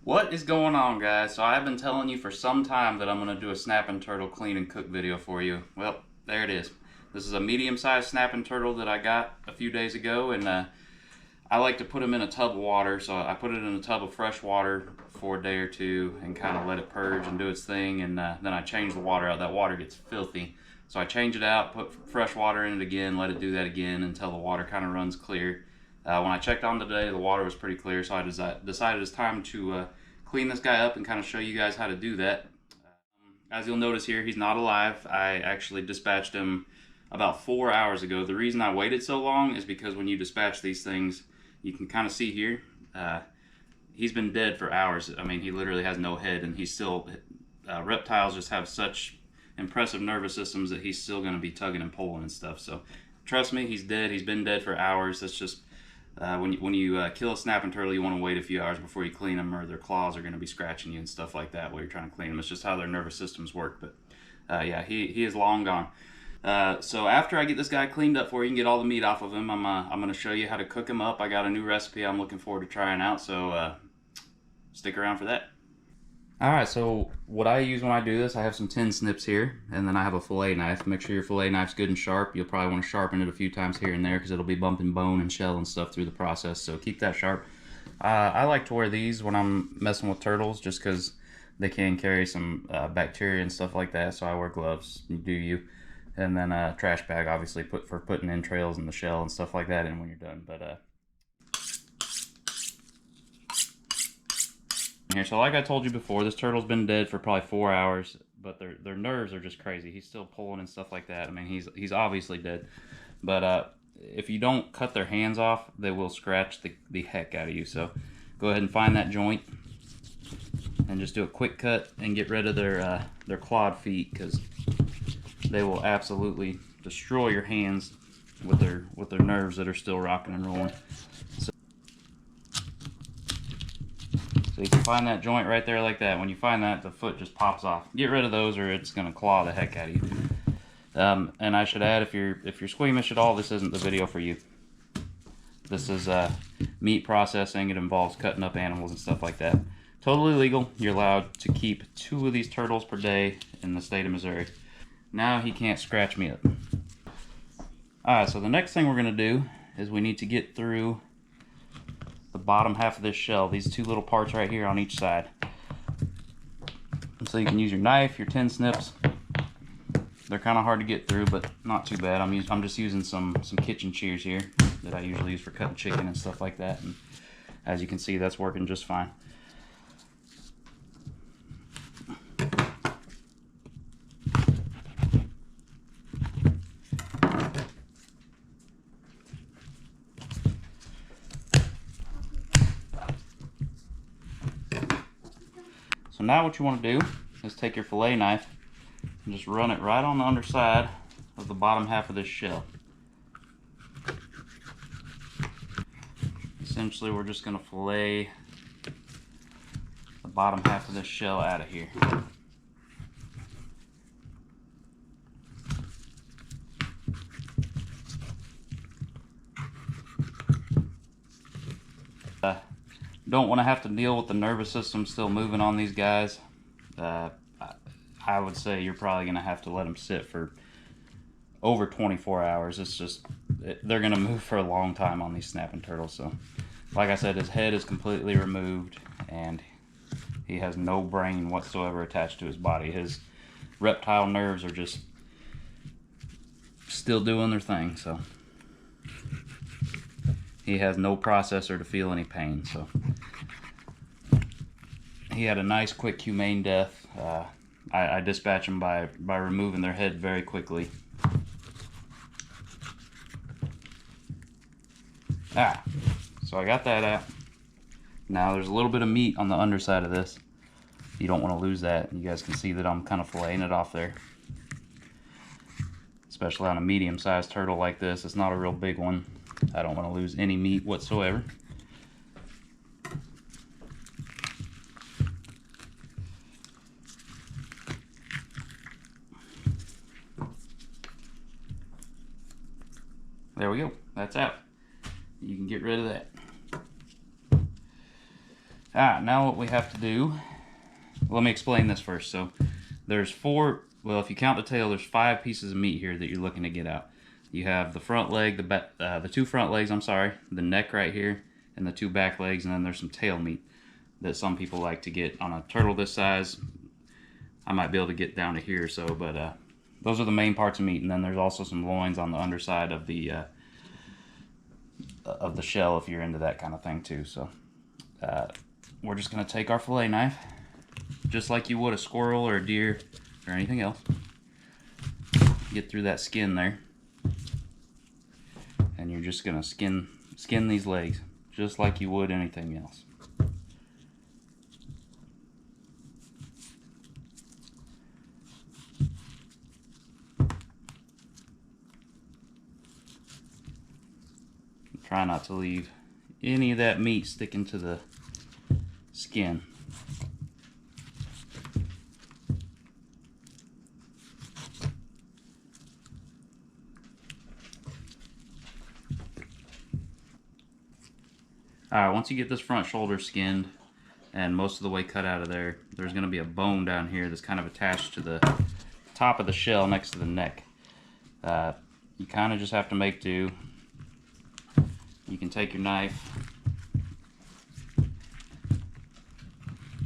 What is going on, guys? So I've been telling you for some time that I'm going to do a snapping turtle clean and cook video for you. Well, there it is. This is a medium-sized snapping turtle that I got a few days ago, and I like to put them in a tub of water. So I put it in a tub of fresh water for a day or two and kind of let it purge and do its thing, and then I change the water out. That water gets filthy. So I change it out, put fresh water in it again, let it do that again until the water kind of runs clear. When I checked on today, the water was pretty clear, so I decided it's time to clean this guy up and kind of show you guys how to do that. As you'll notice here, he's not alive. I actually dispatched him about 4 hours ago. The reason I waited so long is because when you dispatch these things, you can kind of see here, he's been dead for hours. I mean, he literally has no head, and he's still, reptiles just have such impressive nervous systems that he's still going to be tugging and pulling and stuff. So trust me, he's dead. He's been dead for hours. That's just when you kill a snapping turtle, you want to wait a few hours before you clean them, or their claws are going to be scratching you and stuff like that while you're trying to clean them. It's just how their nervous systems work. But yeah, he is long gone. So after I get this guy cleaned up for you and get all the meat off of him, I'm going to show you how to cook him up. I got a new recipe I'm looking forward to trying out, so stick around for that. Alright, so what I use when I do this, I have some tin snips here, and then I have a fillet knife. Make sure your fillet knife's good and sharp. You'll probably want to sharpen it a few times here and there because it'll be bumping bone and shell and stuff through the process, so keep that sharp. I like to wear these when I'm messing with turtles just because they can carry some bacteria and stuff like that, so I wear gloves. You do you. And then a trash bag, obviously, for putting entrails and the shell and stuff like that in when you're done. But here, so like I told you before, this turtle's been dead for probably 4 hours, but their nerves are just crazy. He's still pulling and stuff like that. I mean, he's obviously dead. But if you don't cut their hands off, they will scratch the heck out of you. So go ahead and find that joint and just do a quick cut and get rid of their clawed feet, because they will absolutely destroy your hands with their nerves that are still rocking and rolling. So you can find that joint right there like that. When you find that, the foot just pops off. Get rid of those or it's going to claw the heck out of you. And I should add, if you're squeamish at all, this isn't the video for you. This is meat processing. It involves cutting up animals and stuff like that. Totally legal. You're allowed to keep 2 of these turtles per day in the state of Missouri. Now he can't scratch me up. Alright, so the next thing we're going to do is we need to get through the bottom half of this shell, these 2 little parts right here on each side. And so you can use your knife, your tin snips. They're kind of hard to get through, but not too bad. I'm just using some kitchen shears here that I usually use for cutting chicken and stuff like that. And as you can see, that's working just fine. So now what you want to do is take your fillet knife and just run it right on the underside of the bottom half of this shell. Essentially, we're just going to fillet the bottom half of this shell out of here. Don't want to have to deal with the nervous system still moving on these guys. I would say you're probably going to have to let them sit for over 24 hours. It's just, they're going to move for a long time on these snapping turtles. So, like I said, his head is completely removed, and he has no brain whatsoever attached to his body. His reptile nerves are just still doing their thing, so he has no processor to feel any pain. So he had a nice, quick, humane death. I dispatch them by removing their head very quickly. So I got that out. Now there's a little bit of meat on the underside of this. You don't want to lose that. You guys can see that I'm kind of filleting it off there. Especially on a medium-sized turtle like this. It's not a real big one. I don't want to lose any meat whatsoever. There we go. That's out. You can get rid of that. Now what we have to do, let me explain this first. So there's well, if you count the tail, there's 5 pieces of meat here that you're looking to get out. You have the front leg, the 2 front legs, the neck right here, and the 2 back legs, and then there's some tail meat that some people like to get on a turtle this size. I might be able to get down to here or so, but those are the main parts of meat, and then there's also some loins on the underside of the shell if you're into that kind of thing too. So we're just going to take our fillet knife, just like you would a squirrel or a deer or anything else. Get through that skin there, and you're just going to skin these legs just like you would anything else. Try not to leave any of that meat sticking to the skin. Alright, once you get this front shoulder skinned and most of the way cut out of there, there's going to be a bone down here that's kind of attached to the top of the shell next to the neck. You kind of just have to make do. You can take your knife,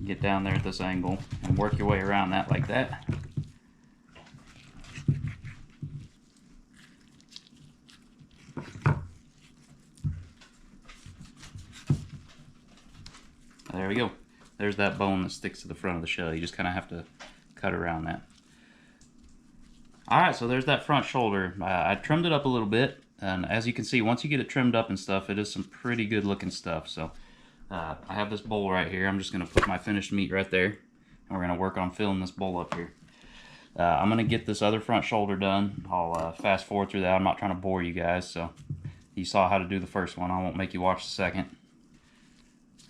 get down there at this angle, and work your way around that like that. There we go. There's that bone that sticks to the front of the shell. You just kind of have to cut around that. Alright, so there's that front shoulder. I trimmed it up a little bit. And as you can see, once you get it trimmed up and stuff, it is some pretty good looking stuff. So I have this bowl right here. I'm just going to put my finished meat right there. And we're going to work on filling this bowl up here. I'm going to get this other front shoulder done. I'll fast forward through that. I'm not trying to bore you guys. So you saw how to do the first one. I won't make you watch the second.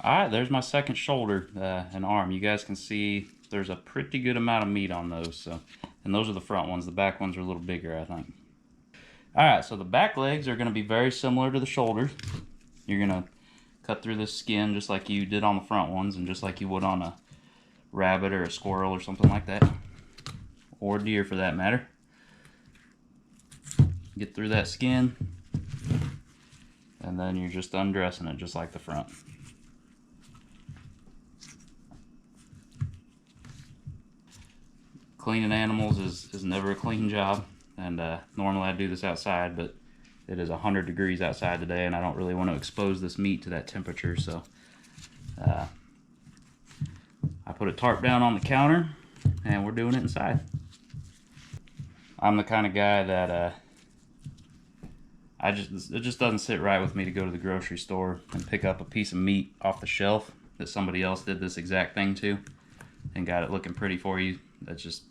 Alright, there's my second shoulder and arm. You guys can see there's a pretty good amount of meat on those. So, and those are the front ones. The back ones are a little bigger, I think. Alright, so the back legs are going to be very similar to the shoulders. You're going to cut through this skin just like you did on the front ones and just like you would on a rabbit or a squirrel or something like that. Or deer for that matter. Get through that skin and then you're just undressing it just like the front. Cleaning animals is never a clean job. And normally I do this outside, but it is 100 degrees outside today, and I don't really want to expose this meat to that temperature, so I put a tarp down on the counter, and we're doing it inside. I'm the kind of guy that it just doesn't sit right with me to go to the grocery store and pick up a piece of meat off the shelf that somebody else did this exact thing to and got it looking pretty for you. That's just,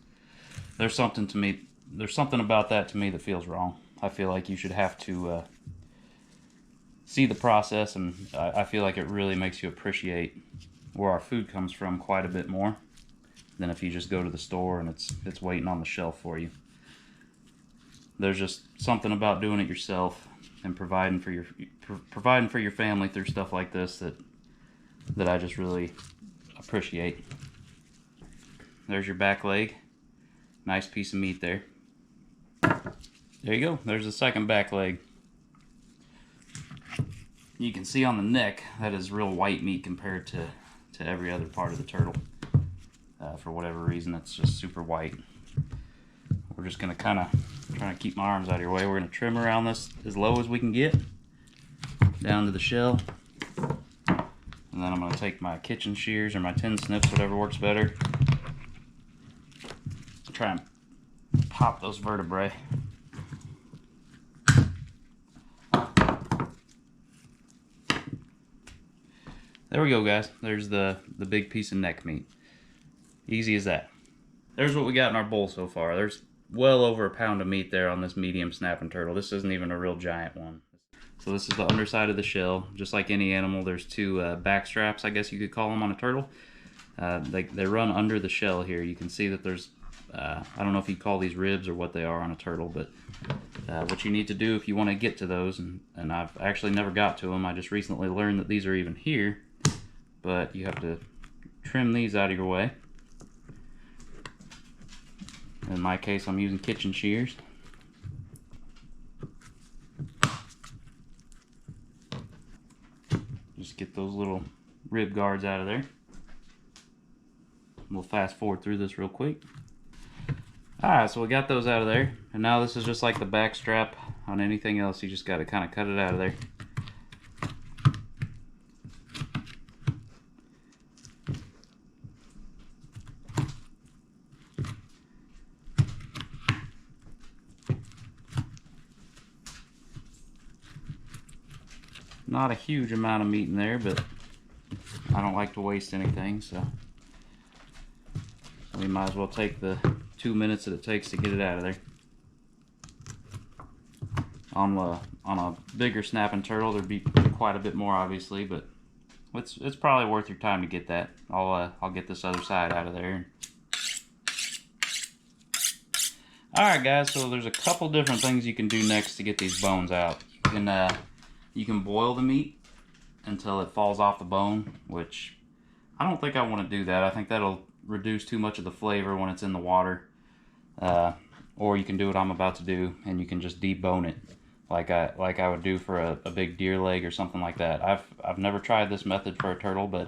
there's something about that to me that feels wrong. I feel like you should have to see the process, and I feel like it really makes you appreciate where our food comes from quite a bit more than if you just go to the store and it's waiting on the shelf for you. There's just something about doing it yourself and providing for your family through stuff like this that I just really appreciate. There's your back leg. Nice piece of meat there. There you go. There's the second back leg. You can see on the neck that is real white meat compared to every other part of the turtle. For whatever reason, it's just super white. We're just going to kind of try to keep my arms out of your way. We're going to trim around this as low as we can get, down to the shell. And then I'm going to take my kitchen shears or my tin snips, whatever works better. Try and pop those vertebrae. There we go, guys. There's the big piece of neck meat. Easy as that. There's what we got in our bowl so far. There's well over a pound of meat there on this medium snapping turtle. This isn't even a real giant one. So this is the underside of the shell. Just like any animal, there's 2 back straps, I guess you could call them, on a turtle. They run under the shell here. You can see that there's, I don't know if you call these ribs or what they are on a turtle, but what you need to do if you want to get to those, and I've actually never got to them, I just recently learned that these are even here, but you have to trim these out of your way. In my case, I'm using kitchen shears. Just get those little rib guards out of there. We'll fast forward through this real quick. Alright, so we got those out of there, and now this is just like the back strap on anything else. You just got to kind of cut it out of there. Not a huge amount of meat in there, but I don't like to waste anything, so we might as well take the 2 minutes that it takes to get it out of there. On a bigger snapping turtle, there'd be quite a bit more, obviously, but it's probably worth your time to get that. I'll get this other side out of there. Alright guys, so there's a couple different things you can do next to get these bones out. You can boil the meat until it falls off the bone, which I don't think I want to do that. I think that'll reduce too much of the flavor when it's in the water. Or you can do what I'm about to do, and you can just debone it like I would do for a big deer leg or something like that. I've never tried this method for a turtle, but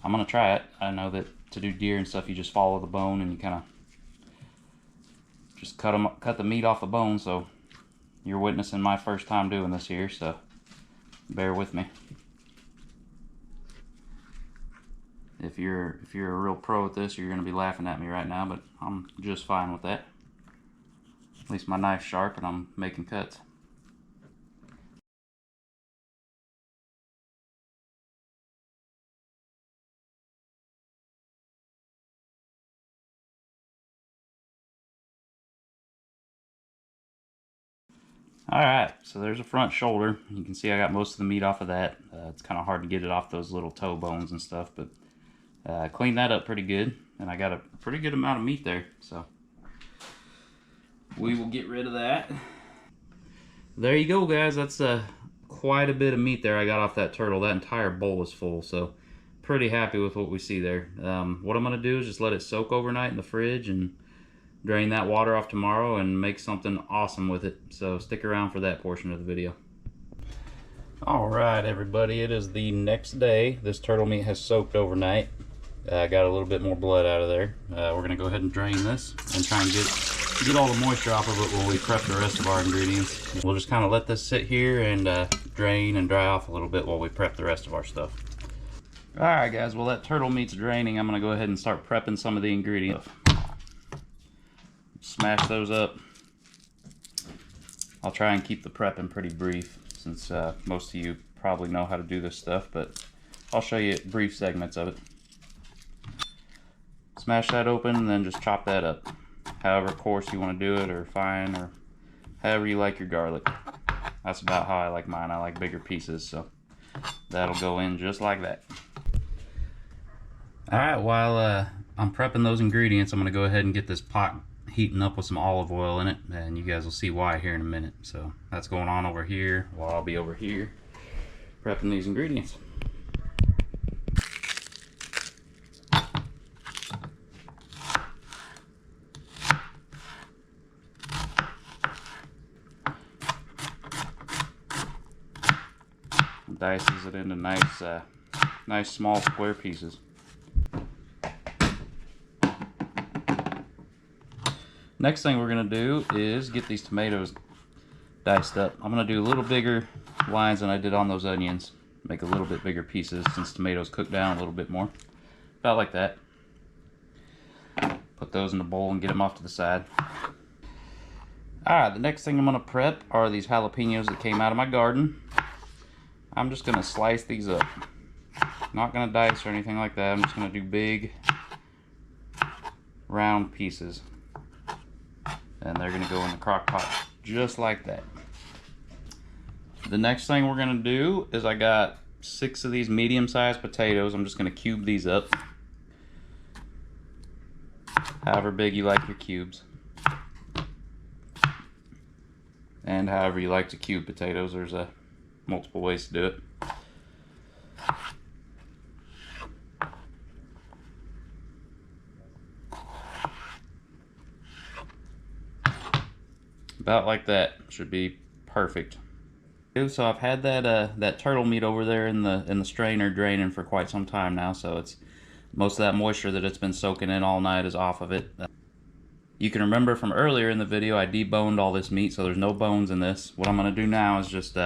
I'm gonna try it. I know that to do deer and stuff, you just follow the bone and you kind of just cut the meat off the bone. So you're witnessing my first time doing this here, so bear with me. If you're a real pro at this, you're gonna be laughing at me right now, but I'm just fine with that. At least my knife's sharp and I'm making cuts. Alright, so there's a front shoulder. You can see I got most of the meat off of that. It's kind of hard to get it off those little toe bones and stuff, but I cleaned that up pretty good, and I got a pretty good amount of meat there, so we will get rid of that. There you go, guys. That's quite a bit of meat there I got off that turtle. That entire bowl is full, so pretty happy with what we see there. What I'm going to do is just let it soak overnight in the fridge and drain that water off tomorrow and make something awesome with it. So stick around for that portion of the video. Alright everybody, it is the next day. This turtle meat has soaked overnight. I got a little bit more blood out of there. We're going to go ahead and drain this and try and get all the moisture off of it while we prep the rest of our ingredients. We'll just kind of let this sit here and drain and dry off a little bit while we prep the rest of our stuff. Alright guys, well that turtle meat's draining. I'm going to go ahead and start prepping some of the ingredients. Smash those up. I'll try and keep the prepping pretty brief since most of you probably know how to do this stuff, but I'll show you brief segments of it. Smash that open and then just chop that up. However coarse you want to do it, or fine, or however you like your garlic. That's about how I like mine. I like bigger pieces, so that'll go in just like that. Alright, while I'm prepping those ingredients, I'm going to go ahead and get this pot heating up with some olive oil in it, and you guys will see why here in a minute. So that's going on over here while I'll be over here prepping these ingredients. Dices it into nice small square pieces. Next thing we're going to do is get these tomatoes diced up. I'm going to do a little bigger lines than I did on those onions. Make a little bit bigger pieces since tomatoes cook down a little bit more. About like that. Put those in the bowl and get them off to the side. Alright, the next thing I'm going to prep are these jalapenos that came out of my garden. I'm just going to slice these up. Not going to dice or anything like that. I'm just going to do big round pieces. And they're going to go in the crock pot just like that. The next thing we're going to do is I got 6 of these medium-sized potatoes. I'm just going to cube these up. However big you like your cubes. And however you like to cube potatoes, there's multiple ways to do it. About like that. Should be perfect. So I've had that turtle meat over there in the strainer draining for quite some time now, so it's most of that moisture that it's been soaking in all night is off of it. You can remember from earlier in the video I deboned all this meat, so there's no bones in this. What I'm going to do now is just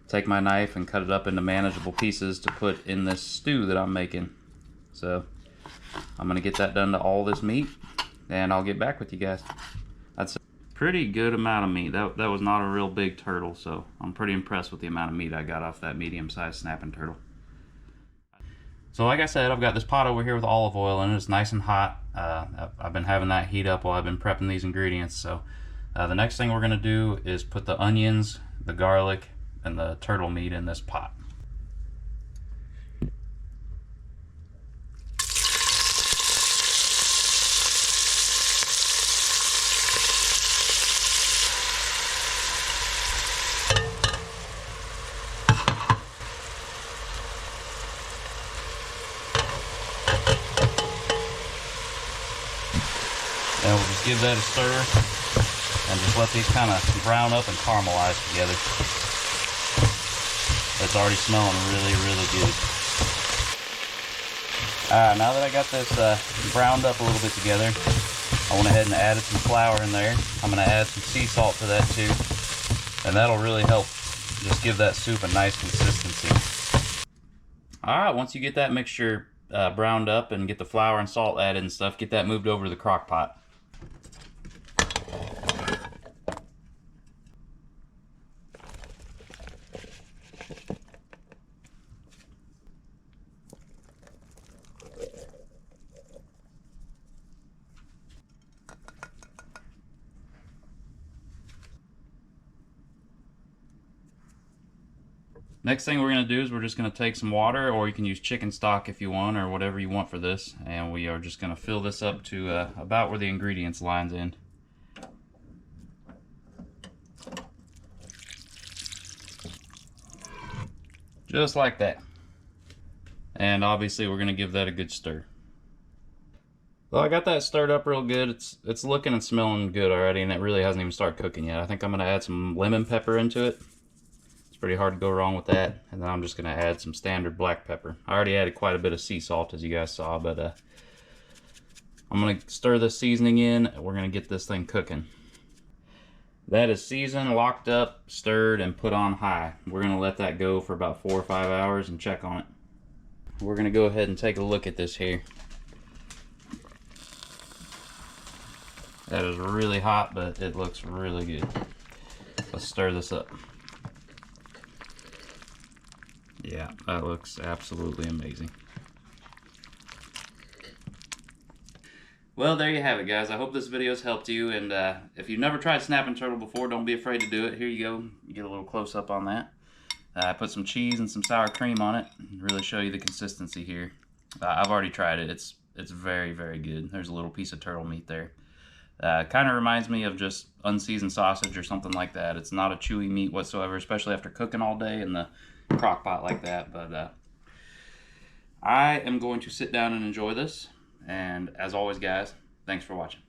take my knife and cut it up into manageable pieces to put in this stew that I'm making. So I'm going to get that done to all this meat, and I'll get back with you guys. That's a pretty good amount of meat. That was not a real big turtle, so I'm pretty impressed with the amount of meat I got off that medium-sized snapping turtle. So like I said, I've got this pot over here with olive oil in it. It's nice and hot. I've been having that heat up while I've been prepping these ingredients. So the next thing we're going to do is put the onions, the garlic, and the turtle meat in this pot. And we'll just give that a stir and just let these kind of brown up and caramelize together. It's already smelling really, really good. Now that I got this browned up a little bit together, I went ahead and added some flour in there. I'm going to add some sea salt to that too, and that'll really help just give that soup a nice consistency. Alright, once you get that mixture browned up and get the flour and salt added and stuff, get that moved over to the crock pot. Next thing we're going to do is we're just going to take some water, or you can use chicken stock if you want, or whatever you want for this, and we are just going to fill this up to about where the ingredients lines in. Just like that. And obviously we're going to give that a good stir. Well, I got that stirred up real good. It's looking and smelling good already, and it really hasn't even started cooking yet. I think I'm going to add some lemon pepper into it. It's pretty hard to go wrong with that. And then I'm just going to add some standard black pepper. I already added quite a bit of sea salt, as you guys saw, but I'm going to stir this seasoning in. We're going to get this thing cooking. That is seasoned, locked up, stirred, and put on high. We're going to let that go for about 4 or 5 hours and check on it. We're going to go ahead and take a look at this here. That is really hot, but it looks really good. Let's stir this up. Yeah, that looks absolutely amazing. Well, there you have it, guys. I hope this video has helped you, and if you've never tried snapping turtle before, don't be afraid to do it. Here you go. You get a little close-up on that. I put some cheese and some sour cream on it and really show you the consistency here. I've already tried it. It's very, very good. There's a little piece of turtle meat there. Kind of reminds me of just unseasoned sausage or something like that. It's not a chewy meat whatsoever, especially after cooking all day in the crock pot like that. But I am going to sit down and enjoy this. And as always, guys, thanks for watching.